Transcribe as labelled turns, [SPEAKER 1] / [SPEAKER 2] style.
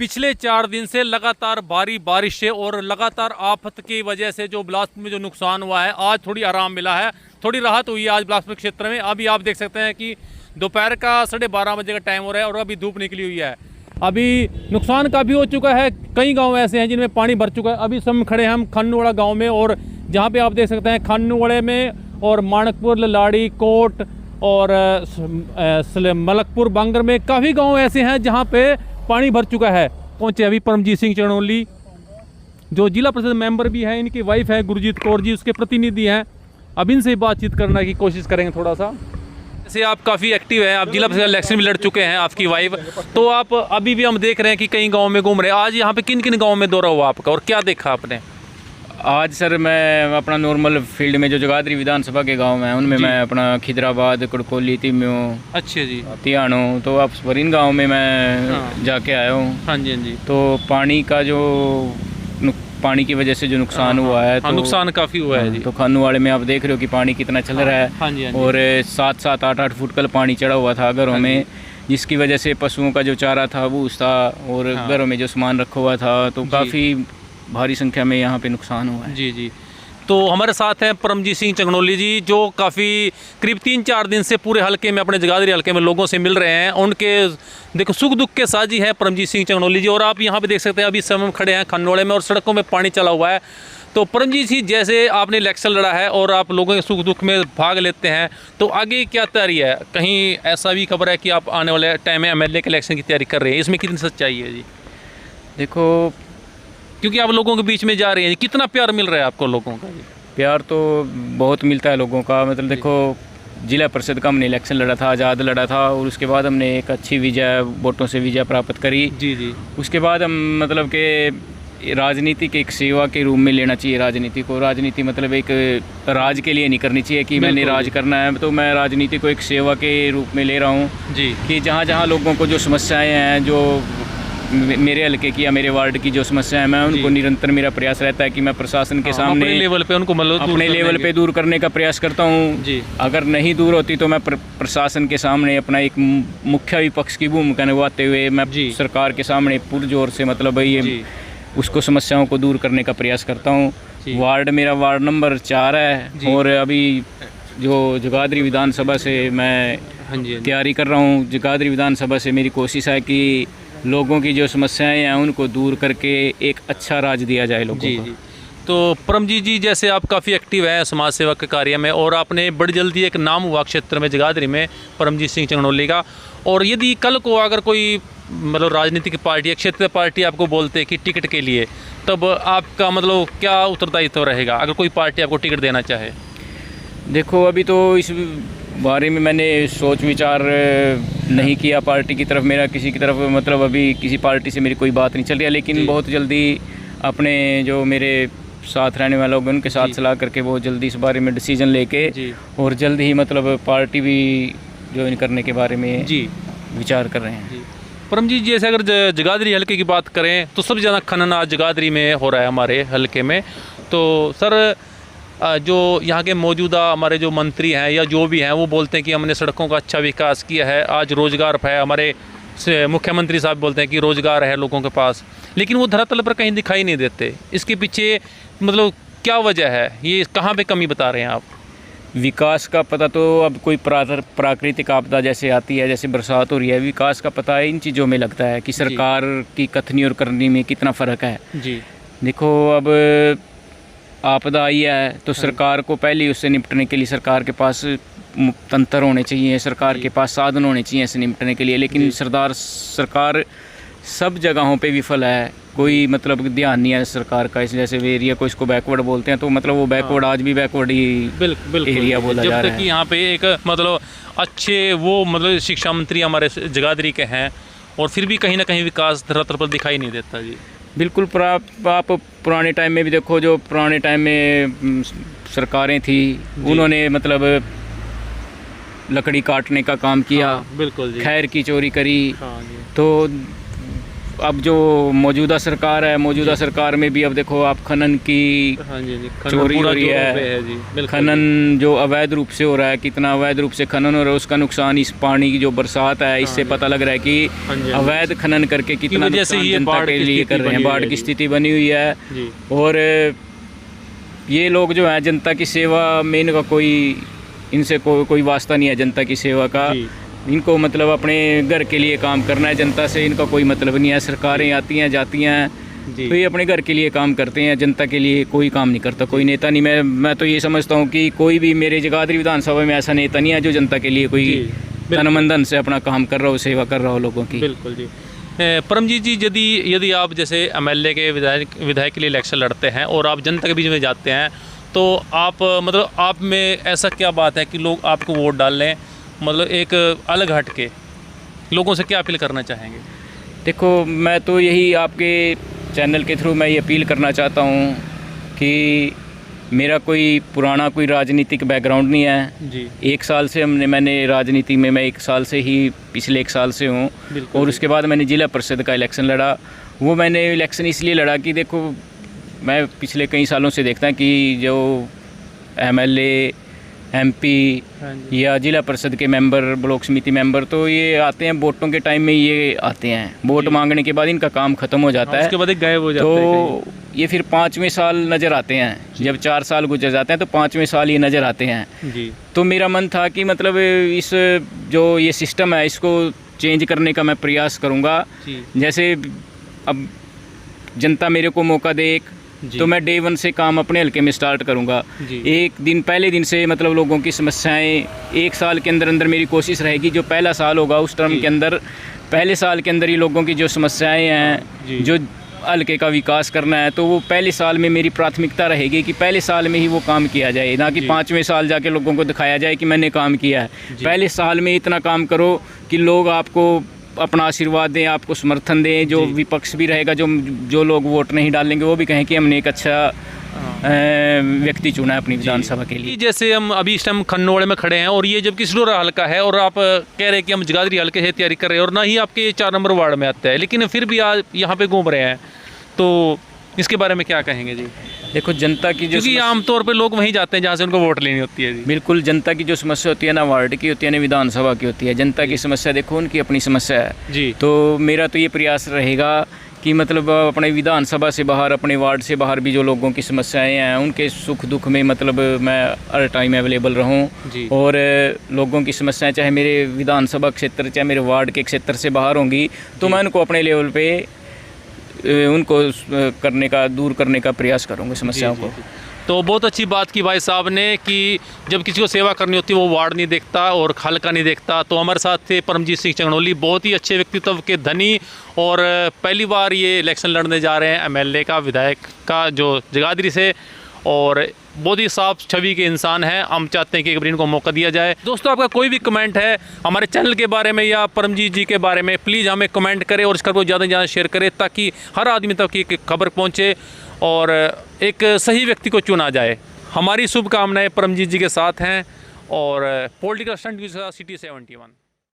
[SPEAKER 1] पिछले 4 दिन से लगातार भारी बारिश से और लगातार आफत की वजह से जो बिलासपुर में जो नुकसान हुआ है, आज थोड़ी आराम मिला है, थोड़ी राहत हुई है आज बिलासपुर क्षेत्र में। अभी आप देख सकते हैं कि दोपहर का 12:30 बजे का टाइम हो रहा है और अभी धूप निकली हुई है। अभी नुकसान काफ़ी हो चुका है, कई गांव ऐसे हैं जिनमें पानी भर चुका है। अभी हम खड़े हैं हम खानूवाड़ा गाँव में, और जहाँ पर आप देख सकते हैं खानूवाड़े में और माणकपुर, ललाड़ी, कोट और मलकपुर, बांगर में काफ़ी गाँव ऐसे हैं जहाँ पे पानी भर चुका है। पहुंचे अभी परमजीत सिंह चरणोली, जो जिला परिषद मेंबर भी हैं, इनकी वाइफ है गुरजीत कौर जी, उसके प्रतिनिधि हैं। अब इनसे बातचीत करने की कोशिश करेंगे थोड़ा सा। जैसे आप काफ़ी एक्टिव हैं, आप जिला परिषद इलेक्शन में लड़ चुके हैं, आपकी वाइफ, तो आप अभी भी हम देख रहे हैं कि कई गाँव में घूम रहे हैं। आज यहाँ पे किन किन गाँव में दौरा हुआ आपका और क्या देखा आपने?
[SPEAKER 2] आज सर मैं अपना नॉर्मल फील्ड में जो जगाधरी विधानसभा के गांव में उनमें मैं अपना खिदराबाद, कुड़कोली, तिम्यो,
[SPEAKER 1] अच्छा जी,
[SPEAKER 2] तियानो, तो आप इन गाँव में मैं जाके आया हूँ।
[SPEAKER 1] हाँ जी, हाँ जी। तो
[SPEAKER 2] पानी की वजह से जो नुकसान हुआ है, तो
[SPEAKER 1] नुकसान काफ़ी हुआ है जी।
[SPEAKER 2] तो खानूवाड़े में आप देख रहे हो कि पानी कितना चल रहा है।
[SPEAKER 1] हाँ जी, हाँ जी।
[SPEAKER 2] और 7-7, 8-8 फुट कल पानी चढ़ा हुआ था घरों में, जिसकी वजह से पशुओं का जो चारा था वो था, और घरों में जो सामान रखा हुआ था, तो काफ़ी भारी संख्या में यहाँ पे नुकसान हुआ है।
[SPEAKER 1] जी जी। तो हमारे साथ हैं परमजीत सिंह चरणोली जी, जो काफ़ी करीब 3-4 दिन से पूरे हलके में, अपने जगाधरी हलके में लोगों से मिल रहे हैं। उनके देखो सुख दुख के साझी हैं परमजीत सिंह चरणोली जी। और आप यहाँ पे देख सकते हैं अभी समय खड़े हैं खानौड़े में और सड़कों में पानी चला हुआ है। तो परमजीत जी, जैसे आपने इलेक्शन लड़ा है और आप लोगों के सुख दुख में भाग लेते हैं, तो आगे क्या तैयारी है? कहीं ऐसा भी खबर है कि आप आने वाले टाइम में MLA के इलेक्शन की तैयारी कर रहे हैं, इसमें कितनी सच्चाई है जी?
[SPEAKER 2] देखो,
[SPEAKER 1] क्योंकि आप लोगों के बीच में जा रहे हैं, कितना प्यार मिल रहा है आपको लोगों का?
[SPEAKER 2] प्यार तो बहुत मिलता है लोगों का। मतलब देखो, जिला परिषद का हमने इलेक्शन लड़ा था, आज़ाद लड़ा था, और उसके बाद हमने एक अच्छी विजय, वोटों से विजय प्राप्त करी।
[SPEAKER 1] जी जी।
[SPEAKER 2] उसके बाद हम मतलब कि राजनीति के एक सेवा के रूप में लेना चाहिए राजनीति को। राजनीति मतलब एक राज के लिए नहीं करनी चाहिए कि मैंने राज करना है, तो मैं राजनीति को एक सेवा के रूप में ले रहा हूँ जी। कि जहाँ जहाँ लोगों को जो समस्याएँ हैं, जो मेरे हल्के की या मेरे वार्ड की जो समस्याएं, मैं उनको निरंतर, मेरा प्रयास रहता है कि मैं प्रशासन के सामने
[SPEAKER 1] अपने लेवल पे उनको
[SPEAKER 2] अपने लेवल पे दूर करने का प्रयास करता हूं। अगर नहीं दूर होती तो मैं प्रशासन के सामने अपना एक मुख्य विपक्ष की भूमिका निभाते हुए मैं सरकार के सामने पुरजोर से मतलब ये उसको समस्याओं को दूर करने का प्रयास करता हूँ। वार्ड मेरा वार्ड नंबर 4 है, और अभी जो जगाधरी विधानसभा से मैं तैयारी कर रहा हूँ, जगाधरी विधानसभा से मेरी कोशिश है कि लोगों की जो समस्याएं हैं उनको दूर करके एक अच्छा राज दिया जाए लोगों को।
[SPEAKER 1] जी। तो परमजीत जी, जैसे आप काफ़ी एक्टिव हैं समाज सेवा के कार्य में, और आपने बड़ी जल्दी एक नाम हुआ क्षेत्र में जगाधरी में परमजीत सिंह चरणोली का। और यदि कल को अगर कोई मतलब राजनीतिक पार्टी या क्षेत्रीय पार्टी आपको बोलते कि टिकट के लिए, तब आपका मतलब क्या उत्तरदायित्व रहेगा अगर कोई पार्टी आपको टिकट देना चाहे?
[SPEAKER 2] देखो, अभी तो इस बारे में मैंने सोच विचार नहीं किया पार्टी की तरफ, मेरा किसी की तरफ मतलब अभी किसी पार्टी से मेरी कोई बात नहीं चल रही है। लेकिन बहुत जल्दी अपने जो मेरे साथ रहने वाले लोग उनके साथ सलाह करके बहुत जल्दी इस बारे में डिसीजन लेके और जल्द ही मतलब पार्टी भी ज्वाइन करने के बारे में विचार कर रहे हैं।
[SPEAKER 1] परमजीत जी, जैसे अगर जगाधरी हलके की बात करें तो सबसे ज़्यादा खनन आज जगाधरी में हो रहा है हमारे हलके में। तो सर, जो यहाँ के मौजूदा हमारे जो मंत्री हैं या जो भी हैं, वो बोलते हैं कि हमने सड़कों का अच्छा विकास किया है, आज रोज़गार है, हमारे मुख्यमंत्री साहब बोलते हैं कि रोज़गार है लोगों के पास, लेकिन वो धरातल पर कहीं दिखाई नहीं देते। इसके पीछे मतलब क्या वजह है, ये कहाँ पे कमी बता रहे हैं आप?
[SPEAKER 2] विकास का पता तो अब कोई प्राकृतिक आपदा जैसे आती है, जैसे बरसात हो रही है, विकास का पता इन चीज़ों में लगता है कि सरकार की कथनी और करनी में कितना फ़र्क है जी। देखो, अब आपदा आई है तो सरकार को पहले उससे निपटने के लिए सरकार के पास तंत्र होने चाहिए, सरकार के पास साधन होने चाहिए इससे निपटने के लिए। लेकिन सरकार सब जगहों पे विफल है, कोई मतलब ध्यान नहीं है सरकार का। इस जैसे एरिया को इसको बैकवर्ड बोलते हैं, तो मतलब वो बैकवर्ड आज भी बैकवर्ड ही एरिया बोला जा रहा है।
[SPEAKER 1] जब तक कि यहाँ पे एक मतलब अच्छे वो मतलब शिक्षा मंत्री हमारे जगाधरी के हैं, और फिर भी कहीं ना कहीं विकास धरातल पर दिखाई नहीं देता जी।
[SPEAKER 2] बिल्कुल। आप पुराने टाइम में भी देखो, जो पुराने टाइम में सरकारें थी उन्होंने मतलब लकड़ी काटने का काम किया,
[SPEAKER 1] बिल्कुल जी।
[SPEAKER 2] खैर की चोरी करी, तो अब जो मौजूदा सरकार है, मौजूदा सरकार में भी अब देखो आप खनन की
[SPEAKER 1] हाँ जी जी,
[SPEAKER 2] चोरी हो रही
[SPEAKER 1] जी,
[SPEAKER 2] है, खनन जो अवैध रूप से हो रहा है, कितना अवैध रूप से खनन हो रहा है, उसका नुकसान इस पानी की जो बरसात है इससे पता लग रहा है कि अवैध खनन करके कितना नुकसान जनता के लिए कर रहे हैं, बाढ़ की स्थिति बनी हुई है। और ये लोग जो है जनता की सेवा में इनका इनसे कोई वास्ता नहीं है जनता की सेवा का। इनको मतलब अपने घर के लिए काम करना है, जनता से इनका कोई मतलब नहीं है। सरकारें आती हैं जाती हैं तो ये अपने घर के लिए काम करते हैं, जनता के लिए कोई काम नहीं करता, कोई नेता नहीं। मैं तो ये समझता हूँ कि कोई भी मेरे जगाधरी विधानसभा में ऐसा नेता नहीं है जो जनता के लिए कोई तन मन धन से अपना काम कर रहा हो, सेवा कर रहा हो लोगों की।
[SPEAKER 1] बिल्कुल जी। परमजीत जी, यदि आप जैसे एमएलए के विधायक के लिए इलेक्शन लड़ते हैं और आप जनता के बीच में जाते हैं, तो आप मतलब आप में ऐसा क्या बात है कि लोग आपको वोट डाल लें? मतलब एक अलग हट के लोगों से क्या अपील करना चाहेंगे?
[SPEAKER 2] देखो, मैं तो यही आपके चैनल के थ्रू मैं ये अपील करना चाहता हूँ कि मेरा कोई पुराना कोई राजनीतिक बैकग्राउंड नहीं है
[SPEAKER 1] जी।
[SPEAKER 2] 1 साल से मैंने राजनीति में मैं 1 साल से ही पिछले 1 साल से हूँ। और उसके बाद मैंने जिला परिषद का इलेक्शन लड़ा। वो मैंने इलेक्शन इसलिए लड़ा कि देखो, मैं पिछले कई सालों से देखता हूँ कि जो एमएलए, एमपी या जिला परिषद के मेंबर, ब्लॉक समिति मेंबर, तो ये आते हैं वोटों के टाइम में, ये आते हैं वोट मांगने के बाद इनका काम खत्म हो जाता है,
[SPEAKER 1] उसके बाद गायब हो जाते
[SPEAKER 2] हैं। तो ये फिर 5वें साल नज़र आते हैं। जब 4 साल गुजर जाते हैं तो 5वें साल ये नज़र आते हैं
[SPEAKER 1] जी।
[SPEAKER 2] तो मेरा मन था कि मतलब इस जो ये सिस्टम है इसको चेंज करने का मैं प्रयास करूँगा। जैसे अब जनता मेरे को मौका दे तो मैं डे 1 से काम अपने हल्के में स्टार्ट करूंगा। एक दिन पहले दिन से मतलब लोगों की समस्याएं 1 साल के अंदर अंदर मेरी कोशिश रहेगी, जो पहला साल होगा उस टर्म के अंदर, पहले साल के अंदर ही लोगों की जो समस्याएं हैं, जो हल्के का विकास करना है, तो वो पहले साल में मेरी प्राथमिकता रहेगी कि पहले साल में ही वो काम किया जाए, ना कि 5वें साल जाके लोगों को दिखाया जाए कि मैंने काम किया है। पहले साल में इतना काम करो कि लोग आपको अपना आशीर्वाद दें, आपको समर्थन दें। जो विपक्ष भी रहेगा, जो लोग वोट नहीं डालेंगे, वो भी कहें कि हमने एक अच्छा व्यक्ति चुना है अपनी विधानसभा के लिए।
[SPEAKER 1] जैसे हम अभी इस टाइम खन्नोड़े में खड़े हैं और ये जबकि सिरोरा हल्का है और आप कह रहे हैं कि हम जगाधरी हल्के से तैयारी कर रहे हैं और ना ही आपके 4 नंबर वार्ड में आता है, लेकिन फिर भी आज यहाँ पे घूम रहे हैं, तो इसके बारे में क्या कहेंगे जी?
[SPEAKER 2] देखो, जनता की जो,
[SPEAKER 1] क्योंकि आमतौर पे लोग वहीं जाते हैं जहाँ से उनको वोट लेनी होती है जी।
[SPEAKER 2] बिल्कुल, जनता की जो समस्या होती है ना वार्ड की होती है ना विधानसभा की होती है। जनता की समस्या देखो, उनकी अपनी समस्या है
[SPEAKER 1] जी।
[SPEAKER 2] तो मेरा तो ये प्रयास रहेगा कि मतलब अपने विधानसभा से बाहर, अपने वार्ड से बाहर भी जो लोगों की समस्याएं हैं, उनके सुख दुख में मतलब मैं हर टाइम अवेलेबल रहूं। और लोगों की समस्याएं चाहे मेरे विधानसभा क्षेत्र, चाहे मेरे वार्ड के क्षेत्र से बाहर होंगी, तो मैं उनको अपने लेवल पे उनको दूर करने का प्रयास करूँगा समस्याओं को।
[SPEAKER 1] तो बहुत अच्छी बात की भाई साहब ने कि जब किसी को सेवा करनी होती है वो वार्ड नहीं देखता और हल्का नहीं देखता। तो हमारे साथ थे परमजीत सिंह चंगनोली, बहुत ही अच्छे व्यक्तित्व के धनी, और पहली बार ये इलेक्शन लड़ने जा रहे हैं एमएलए का, विधायक का, जो जगाधरी से, और बहुत ही साफ छवि के इंसान हैं। हम चाहते हैं कि एक बार इनको मौका दिया जाए। दोस्तों, आपका कोई भी कमेंट है हमारे चैनल के बारे में या परमजीत जी के बारे में, प्लीज़ हमें कमेंट करें और इसका को ज़्यादा से ज़्यादा शेयर करें ताकि हर आदमी तक एक खबर पहुँचे और एक सही व्यक्ति को चुना जाए। हमारी शुभकामनाएं परमजीत जी के साथ हैं और पॉलिटिकल स्टंट सिटी 71।